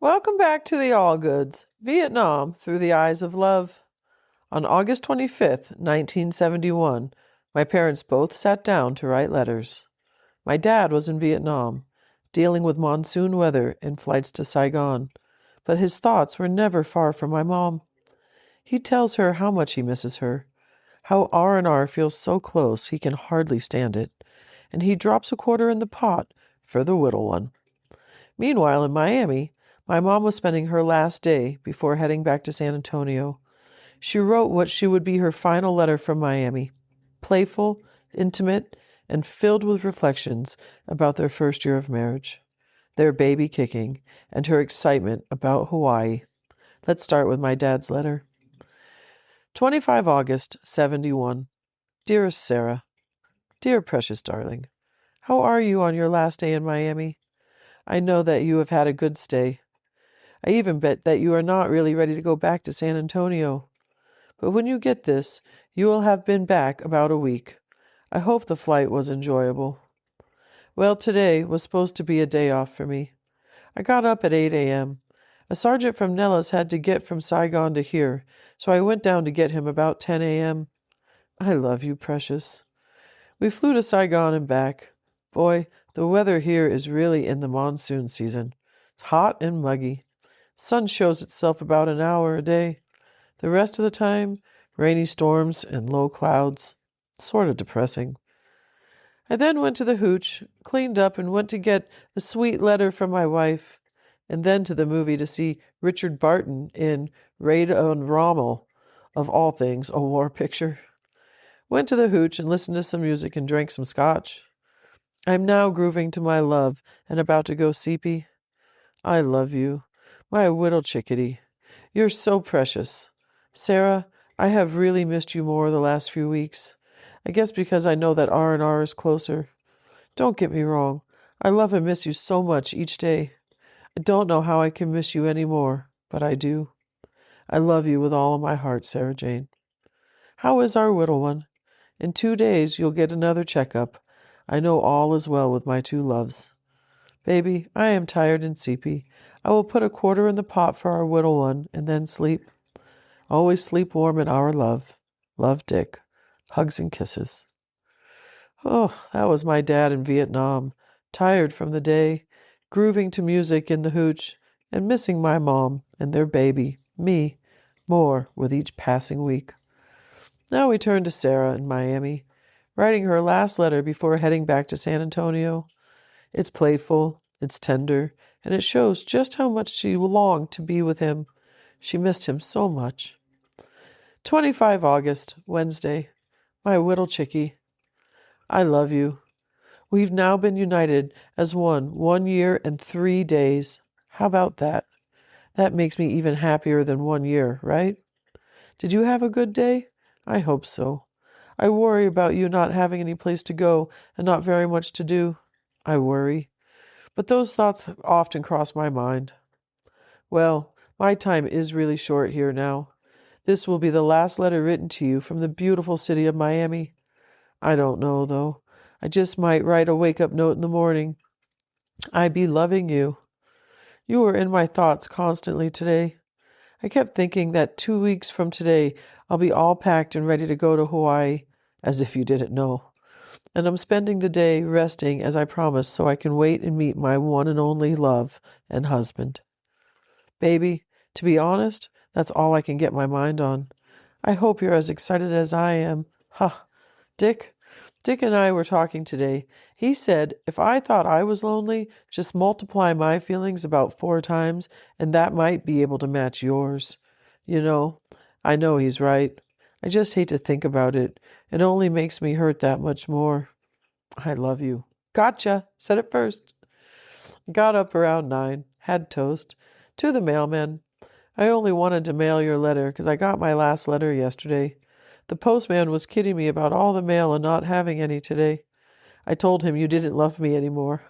Welcome back to the Allgoods, Vietnam through the eyes of love. On August 25th, 1971, my parents both sat down to write letters. My dad was in Vietnam, dealing with monsoon weather and flights to Saigon, but his thoughts were never far from my mom. He tells her how much he misses her, how R&R feels so close he can hardly stand it, and he drops a quarter in the pot for the little one. Meanwhile, in Miami, my mom was spending her last day before heading back to San Antonio. She wrote what she would be her final letter from Miami, playful, intimate, and filled with reflections about their first year of marriage, their baby kicking, and her excitement about Hawaii. Let's start with my dad's letter. 25 August, 71. Dearest Sarah, dear precious darling, how are you on your last day in Miami? I know that you have had a good stay. I even bet that you are not really ready to go back to San Antonio. But when you get this, you will have been back about a week. I hope the flight was enjoyable. Well, today was supposed to be a day off for me. I got up at 8 a.m. A sergeant from Nellis had to get from Saigon to here, so I went down to get him about 10 a.m. I love you, precious. We flew to Saigon and back. Boy, the weather here is really in the monsoon season. It's hot and muggy. Sun shows itself about an hour a day. The rest of the time, rainy storms and low clouds. Sort of depressing. I then went to the hooch, cleaned up, and went to get a sweet letter from my wife, and then to the movie to see Richard Barton in Raid on Rommel, of all things, a war picture. Went to the hooch and listened to some music and drank some scotch. I am now grooving to my love and about to go seepy. I love you, my little chickadee. You're so precious. Sarah, I have really missed you more the last few weeks. I guess because I know that R&R is closer. Don't get me wrong. I love and miss you so much each day. I don't know how I can miss you any more, but I do. I love you with all of my heart, Sarah Jane. How is our little one? In 2 days you'll get another checkup. I know all is well with my two loves. Baby, I am tired and sleepy. I will put a quarter in the pot for our little one and then sleep. Always sleep warm in our love. Love, Dick. Hugs and kisses. Oh, that was my dad in Vietnam, tired from the day, grooving to music in the hooch, and missing my mom and their baby, me, more with each passing week. Now we turn to Sarah in Miami, writing her last letter before heading back to San Antonio. It's playful, it's tender, and it shows just how much she longed to be with him. She missed him so much. 25 August, Wednesday. My little chickie. I love you. We've now been united as 1 year and 3 days. How about that? That makes me even happier than 1 year, right? Did you have a good day? I hope so. I worry about you not having any place to go and not very much to do. I worry. But those thoughts often cross my mind. Well, my time is really short here now. This will be the last letter written to you from the beautiful city of Miami. I don't know, though. I just might write a wake-up note in the morning. I be loving you. You were in my thoughts constantly today. I kept thinking that 2 weeks from today I'll be all packed and ready to go to Hawaii, as if you didn't know. And I'm spending the day resting as I promised so I can wait and meet my one and only love and husband. Baby, to be honest, that's all I can get my mind on. I hope you're as excited as I am. Ha! Dick and I were talking today. He said if I thought I was lonely, just multiply my feelings about 4 times, and that might be able to match yours. You know, I know he's right. I just hate to think about it. It only makes me hurt that much more. I love you. Gotcha. Said it first. Got up around 9. Had toast. To the mailman. I only wanted to mail your letter because I got my last letter yesterday. The postman was kidding me about all the mail and not having any today. I told him you didn't love me anymore.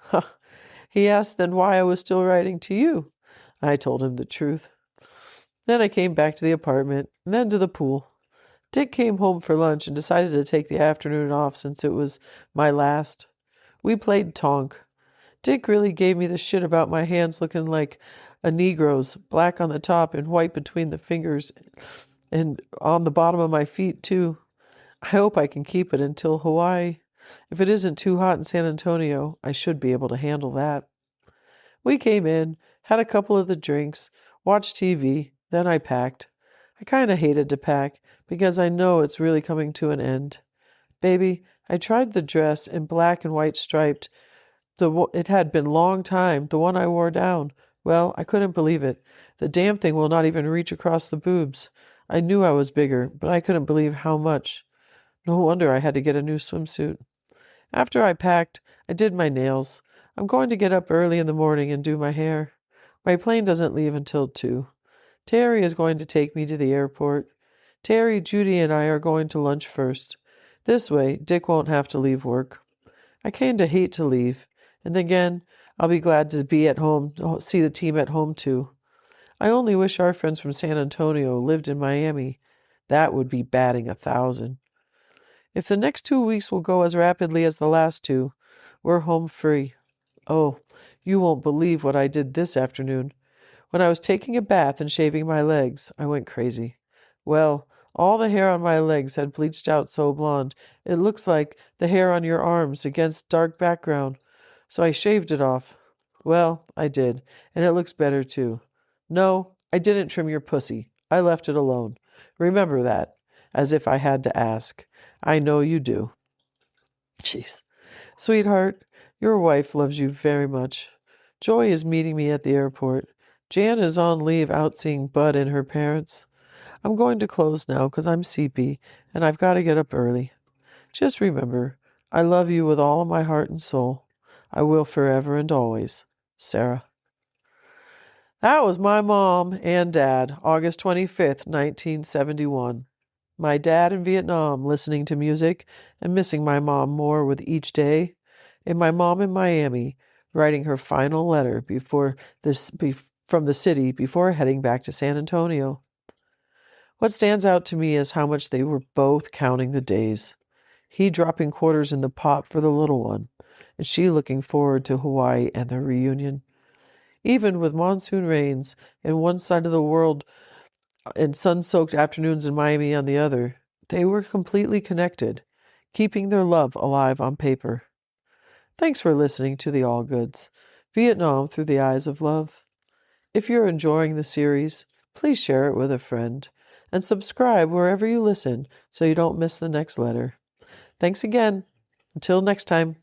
He asked then why I was still writing to you. I told him the truth. Then I came back to the apartment, and then to the pool. Dick came home for lunch and decided to take the afternoon off since it was my last. We played Tonk. Dick really gave me the shit about my hands looking like a Negro's, black on the top and white between the fingers and on the bottom of my feet, too. I hope I can keep it until Hawaii. If it isn't too hot in San Antonio, I should be able to handle that. We came in, had a couple of the drinks, watched TV, then I packed. I kind of hated to pack because I know it's really coming to an end. Baby, I tried the dress in black and white striped. It had been long time, the one I wore down. Well, I couldn't believe it. The damn thing will not even reach across the boobs. I knew I was bigger, but I couldn't believe how much. No wonder I had to get a new swimsuit. After I packed, I did my nails. I'm going to get up early in the morning and do my hair. My plane doesn't leave until 2. Terry is going to take me to the airport. Terry, Judy, and I are going to lunch first. This way, Dick won't have to leave work. I kinda hate to leave. And again, I'll be glad to be at home, see the team at home too. I only wish our friends from San Antonio lived in Miami. That would be batting 1,000. If the next 2 weeks will go as rapidly as the last 2, we're home free. Oh, you won't believe what I did this afternoon. When I was taking a bath and shaving my legs, I went crazy. Well, all the hair on my legs had bleached out so blonde, it looks like the hair on your arms against dark background. So I shaved it off. Well, I did, and it looks better too. No, I didn't trim your pussy. I left it alone. Remember that, as if I had to ask. I know you do. Jeez. Sweetheart, your wife loves you very much. Joy is meeting me at the airport. Jan is on leave out seeing Bud and her parents. I'm going to close now because I'm sleepy and I've got to get up early. Just remember, I love you with all of my heart and soul. I will forever and always. Sarah. That was my mom and dad, August 25th, 1971. My dad in Vietnam listening to music and missing my mom more with each day. And my mom in Miami writing her final letter from the city before heading back to San Antonio. What stands out to me is how much they were both counting the days. He dropping quarters in the pot for the little one, and she looking forward to Hawaii and their reunion. Even with monsoon rains in one side of the world and sun-soaked afternoons in Miami on the other, they were completely connected, keeping their love alive on paper. Thanks for listening to the Allgoods, Vietnam through the eyes of love. If you're enjoying the series, please share it with a friend and subscribe wherever you listen so you don't miss the next letter. Thanks again. Until next time.